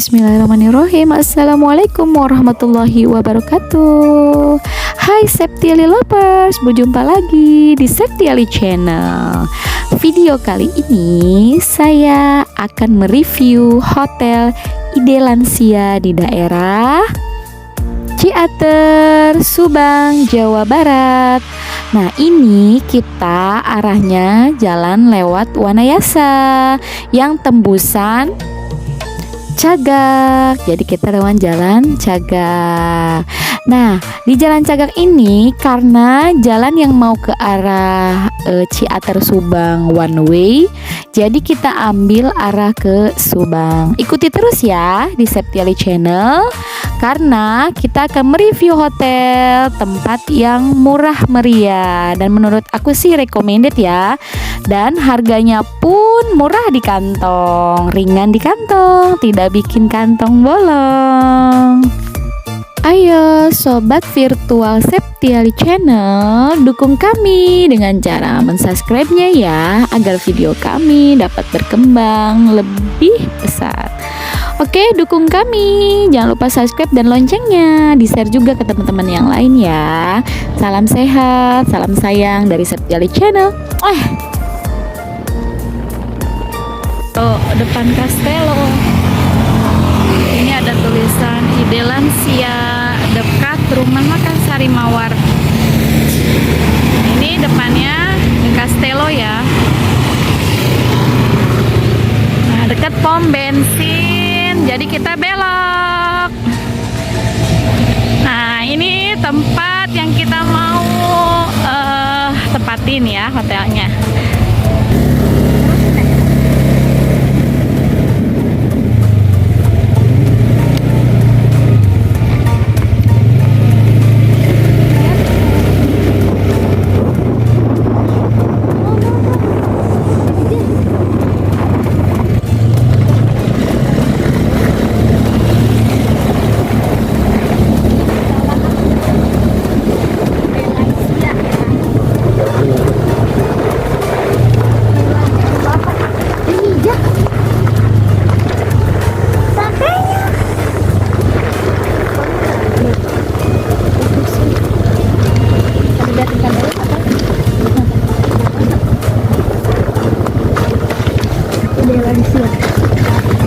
Bismillahirrahmanirrahim. Assalamualaikum warahmatullahi wabarakatuh. Hai Septiali Lovers, berjumpa lagi di Septiali Channel. Video kali ini saya akan mereview Hotel Ide Lansia di daerah Ciater, Subang, Jawa Barat. Nah, ini kita arahnya jalan lewat Wanayasa yang tembusan Cagak. Jadi kita lewat jalan Cagak. Nah, di jalan Cagak ini karena jalan yang mau ke arah Ciater Subang one way, jadi kita ambil arah ke Subang. Ikuti terus ya di Septiali Channel karena kita akan mereview hotel tempat yang murah meriah dan menurut aku sih recommended ya. Dan harganya pun murah di kantong, ringan di kantong, tidak bikin kantong bolong. Ayo sobat virtual Septiali Channel, dukung kami dengan cara mensubscribe-nya ya, agar video kami dapat berkembang lebih besar. Oke, dukung kami, jangan lupa subscribe dan loncengnya, di-share juga ke teman-teman yang lain ya. Salam sehat, salam sayang dari Septiali Channel. Tuh, depan Castello. Ini ada tulisan Ide Lansia dekat rumah makan Sari Mawar. Ini depannya Castello ya. Nah, dekat pom bensin. Jadi kita belok. Nah, ini tempat yang kita mau tempatin ya, hotelnya.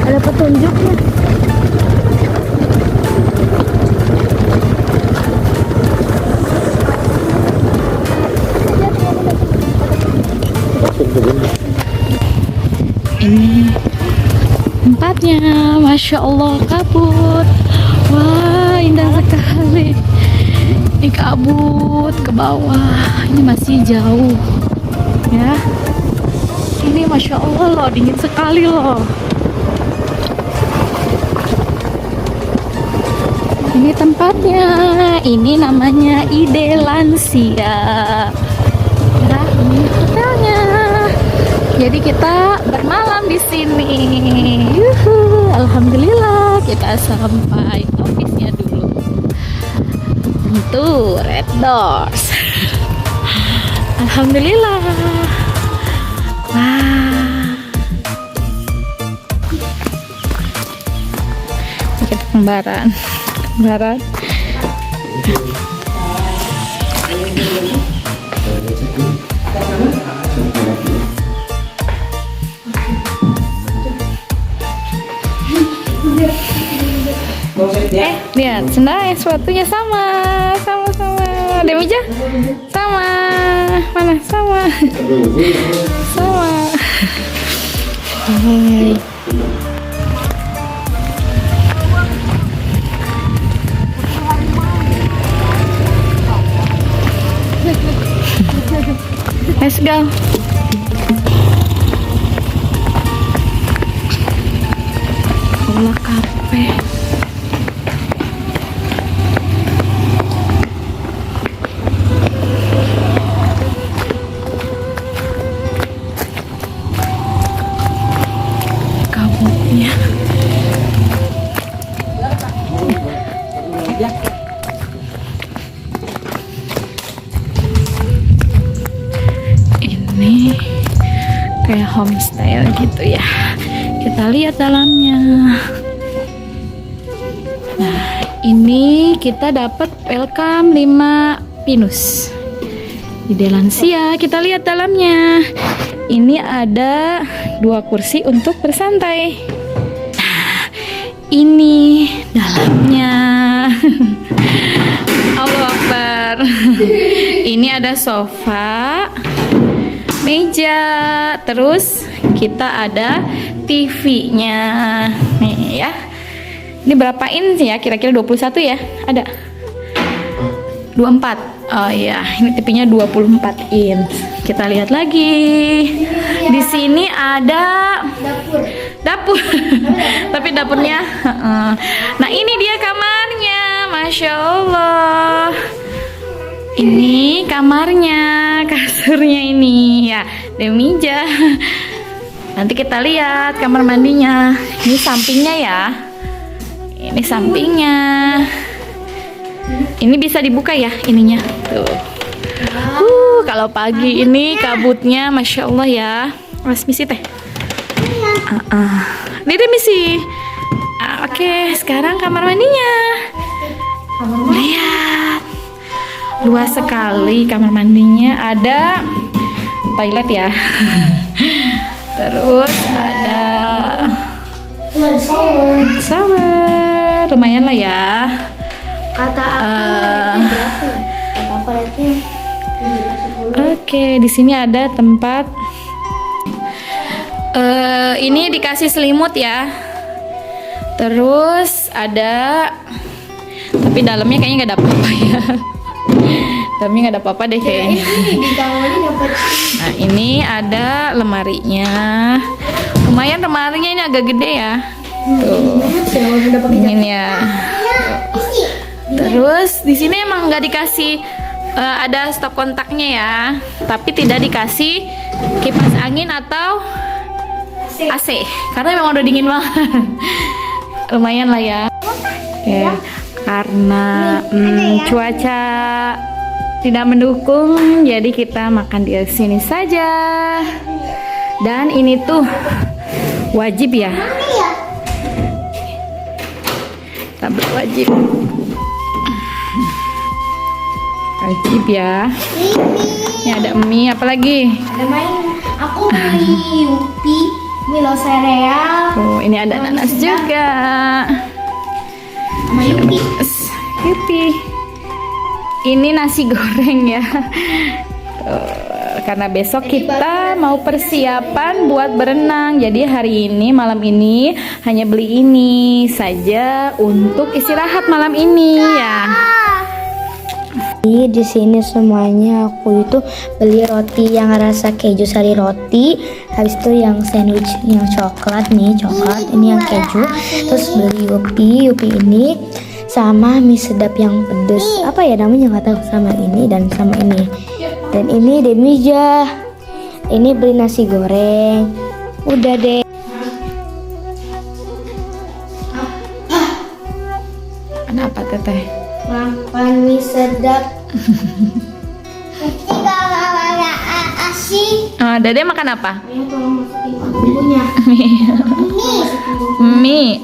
Ada petunjuknya. Ini tempatnya, Masya Allah, kabut. Wah, indah sekali. Ini kabut ke bawah. Ini masih jauh ya. Ini Masya Allah loh, dingin sekali loh. Ini tempatnya, ini namanya Ide Lansia. Ya, ini hotelnya. Jadi kita bermalam di sini. Yuhu, alhamdulillah kita sampai office-nya dulu. Tuh, Red Doors. Alhamdulillah. Wah, kita kembaran. Lihat, sebenarnya sepatunya sama. Demija sama. Mana sama? Sama. Let's go. Bola kafe. Kabutnya. Ini kayak homestay gitu ya. Kita lihat dalamnya. Ini kita dapat welcome 5 pinus. Ide lansia, kita lihat dalamnya. Ini ada 2 kursi untuk bersantai. Nah, ini dalamnya. Allahu Akbar. Ini ada sofa, meja, terus kita ada TV-nya. Nih ya. Ini berapa inch ya? Kira-kira 21 ya? Ada 24. Oh iya, ini TV-nya 24 inch. Kita lihat lagi. Di sini ada dapur. Tapi dapurnya nah, ini dia kamarnya. Masya Allah. Ini kamarnya, kasurnya ini ya, meja. Nanti kita lihat kamar mandinya. Ini sampingnya ya. Ini sampingnya. Ini bisa dibuka ya ininya. Tuh. Kalau pagi ini kabutnya Masya Allah ya. Mas misi teh. Dede misi. Oke, sekarang kamar mandinya. Lihat. Luas sekali kamar mandinya. Ada toilet ya. Terus ada shower. Lumayan lah ya. Kata Oke, di sini ada tempat. Ini dikasih selimut ya. Terus ada, tapi dalamnya kayaknya nggak ada apa-apa ya. Dalamnya nggak ada apa-apa deh kayaknya. Nah, ini ada lemarinya. Lumayan lemarinya, ini agak gede ya. Tuh, ini ya. Terus di sini emang nggak dikasih ada stop kontaknya ya, tapi tidak dikasih kipas angin atau AC karena memang udah dingin banget. Lumayan lah ya. Oke, karena cuaca tidak mendukung, jadi kita makan di sini saja. Dan ini tuh wajib ya. Tablet wajib. Wajib ya. Ini ada mie, apalagi? ada main. Aku beli Yupi, Milo sereal. Oh, ini ada nanas juga. Sama Yupi. Yupi. Ini nasi goreng ya. Karena besok kita mau persiapan buat berenang. Jadi hari ini, malam ini hanya beli ini saja untuk istirahat malam ini ya. Di sini semuanya aku itu beli roti yang rasa keju sari roti, habis itu yang sandwich yang coklat nih, coklat ini yang keju, terus beli Yupi ini sama mie sedap yang pedes, apa ya namanya nggak tahu, sama ini dan sama ini, dan ini Demija, ini beli nasi goreng, udah deh. Kenapa teteh? Makan mie sedap. Dede makan apa? Ayo tolong masukin bumbunya. Mie.